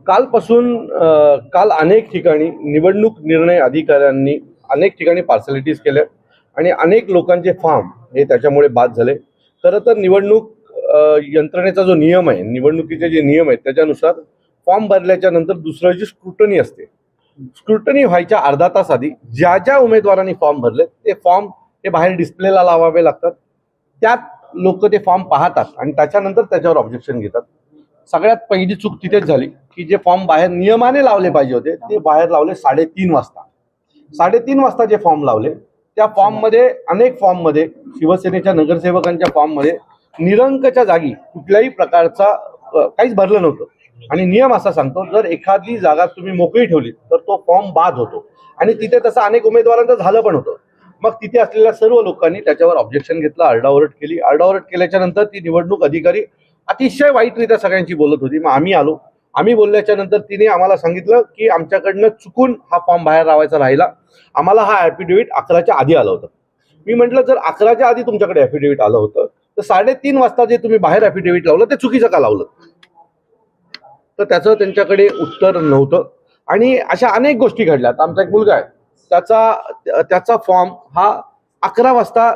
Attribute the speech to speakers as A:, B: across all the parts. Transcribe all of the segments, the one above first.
A: कालपासून काल अनेक ठिकाणी निवडणूक निर्णय अधिकाऱ्यांनी अनेक ठिकाणी पार्सलिटीज केल्या आणि अनेक लोकांचे फॉर्म हे त्याच्यामुळे बाद झाले. खरं तर निवडणूक यंत्रणेचा जो नियम आहे, निवडणुकीचे जे नियम आहेत त्याच्यानुसार फॉर्म भरल्याच्या नंतर दुसरं जी स्क्रुटनी असते, स्क्रुटनी व्हायच्या अर्धा तास आधी ज्या ज्या उमेदवारांनी फॉर्म भरले ते फॉर्म हे बाहेर डिस्प्लेला लावावे लागतात. त्यात लोक ते फॉर्म पाहतात आणि त्याच्यानंतर त्याच्यावर ऑब्जेक्शन घेतात. सगळ्यात पहिली चूक तिथेच झाली की जे फॉर्म बाहेर नियमाने लावले पाहिजे होते ते बाहेर लावले 3:30 वाजता. 3:30 वाजता जे फॉर्म लावले त्या फॉर्ममध्ये अनेक फॉर्ममध्ये शिवसेनेच्या नगरसेवकांच्या फॉर्ममध्ये निरंकच्या जागी कुठल्याही प्रकारचा काहीच भरलं नव्हतं. आणि नियम असा सांगतो, जर एखादी जागा तुम्ही मोकळी ठेवली तर तो फॉर्म बाद होतो आणि तिथे तसं अनेक उमेदवारांचं झालं पण होतं. मग तिथे असलेल्या सर्व लोकांनी त्याच्यावर ऑब्जेक्शन घेतलं, आरडाओरड केली. आरडाओरड केल्याच्या नंतर ती निवडणूक अधिकारी अतिशय वाईटरित्या सगळ्यांची बोलत होती. मग आम्ही आलो. आम्ही बोलल्याच्या नंतर तिने आम्हाला सांगितलं की आमच्याकडनं चुकून हा फॉर्म बाहेर लावायचा राहिला, आम्हाला हा ॲफिडेव्हिट 11च्या आधी आलं होतं. मी म्हटलं जर 11च्या आधी तुमच्याकडे ॲफिडेव्हिट आलं होतं तर 3:30 वाजता जे तुम्ही बाहेर ॲफिडेव्हिट लावलं ते चुकीचं का लावलं? तर त्याचं त्यांच्याकडे उत्तर नव्हतं. आणि अशा अनेक गोष्टी घडल्यात. आमचा एक मुलगा आहे, त्याचा फॉर्म हा 11 वाजता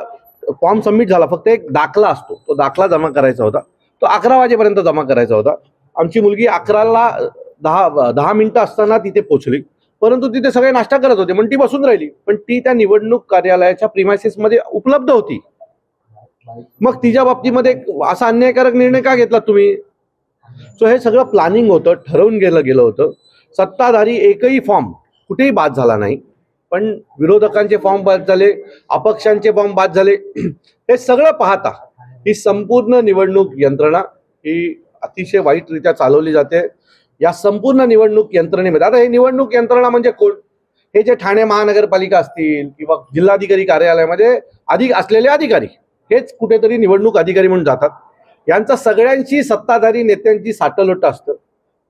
A: फॉर्म सबमिट झाला. फक्त एक दाखला असतो, तो दाखला जमा करायचा होता, तो 11 वाजेपर्यंत जमा करायचा होता. आमची मुलगी 11ला 10 मिनिटं असताना तिथे पोहोचली, परंतु तिथे सगळे नाश्ता करत होते म्हणून ती बसून राहिली. पण ती त्या निवडणूक कार्यालयाच्या प्रिमायसेसमध्ये उपलब्ध होती. मग तिच्या बाबतीमध्ये असा अन्यायकारक निर्णय का घेतला तुम्ही? सो हे सगळं प्लॅनिंग होतं, ठरवून गेलं होतं. सत्ताधारी एकही फॉर्म कुठेही बाद झाला नाही, पण विरोधकांचे फॉर्म बाद झाले, अपक्षांचे फॉर्म बाद झाले. हे सगळं पाहता ही संपूर्ण निवडणूक यंत्रणा ही अतिशय वाईटरित्या चालवली जाते. या संपूर्ण निवडणूक यंत्रणेमध्ये आता हे निवडणूक यंत्रणा म्हणजे कोण? हे जे ठाणे महानगरपालिका असतील किंवा जिल्हाधिकारी कार्यालयामध्ये अधिक असलेले अधिकारी हेच कुठेतरी निवडणूक अधिकारी म्हणून जातात. यांचं सगळ्यांची सत्ताधारी नेत्यांची साटलोट असतं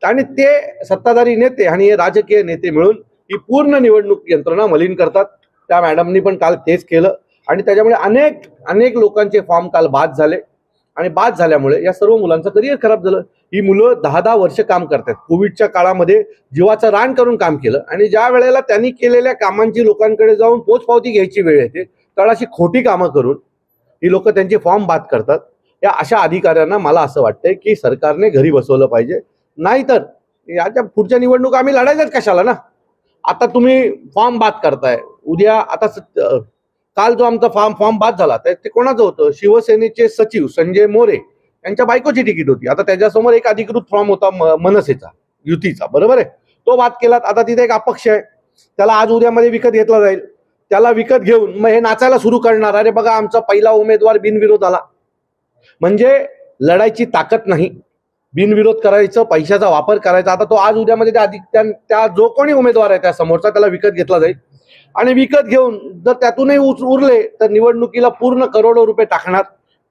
A: आणि ते सत्ताधारी नेते आणि हे राजकीय नेते मिळून ही पूर्ण निवडणूक यंत्रणा मलिन करतात. त्या मॅडमनी पण काल तेच केलं आणि त्याच्यामुळे अनेक लोकांचे फॉर्म काल बाद झाले आणि बाद झाल्यामुळे या सर्व मुलांचं करिअर खराब झालं. ही मुलं 10-10 वर्ष काम करतात. कोविडच्या काळामध्ये जीवाचं रान करून काम केलं आणि ज्या वेळेला त्यांनी केलेल्या कामांची लोकांकडे जाऊन पोचपावती घ्यायची वेळ येते तर अशी खोटी कामं करून ही लोक त्यांचे फॉर्म बाद करतात. या अशा अधिकाऱ्यांना मला असं वाटतंय की सरकारने घरी बसवलं पाहिजे, नाहीतर याच्या पुढच्या निवडणूक आम्ही लढायच्याच कशाला ना. आता तुम्ही फॉर्म बाद करताय, उद्या आता काल जो आमचा फॉर्म बाद झाला ते कोणाचं होतं? शिवसेनेचे सचिव संजय मोरे यांच्या बायकोची तिकीट होती. आता त्याच्यासमोर एक अधिकृत फॉर्म होता मनसेचा, युतीचा, बरोबर आहे, तो बाद केलात. आता तिथे एक अपक्ष आहे, त्याला आज उद्यामध्ये विकत घेतला जाईल. त्याला विकत घेऊन मग हे नाचायला सुरू करणार, अरे बघा आमचा पहिला उमेदवार बिनविरोध आला. म्हणजे लढायची ताकद नाही, बिनविरोध करायचं, पैशाचा वापर करायचा. आता तो आज उद्यामध्ये त्या जो कोणी उमेदवार आहे त्या समोरचा त्याला विकत घेतला जाईल आणि विकत घेऊन जर त्यातूनही उरले तर निवडणुकीला पूर्ण करोडो रुपये टाकणार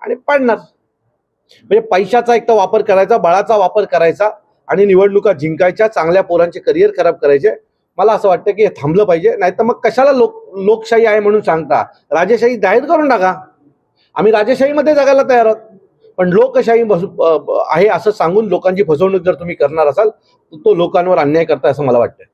A: आणि पाडणार. म्हणजे पैशाचा एक तर वापर करायचा, बळाचा वापर करायचा आणि निवडणुका जिंकायच्या, चांगल्या पोरांचे करिअर खराब करायचे. मला असं वाटतं की हे थांबलं पाहिजे. नाही तर मग कशाला लोकशाही आहे म्हणून सांगता, राजेशाही जाहीर करून टाका. आम्ही राजेशाहीमध्ये जगायला तयार आहोत, पण लोकशाही आहे असं सांगून लोकांची फसवणूक जर तुम्ही करणार असाल तर तो लोकांवर अन्याय करताय असं मला वाटतं.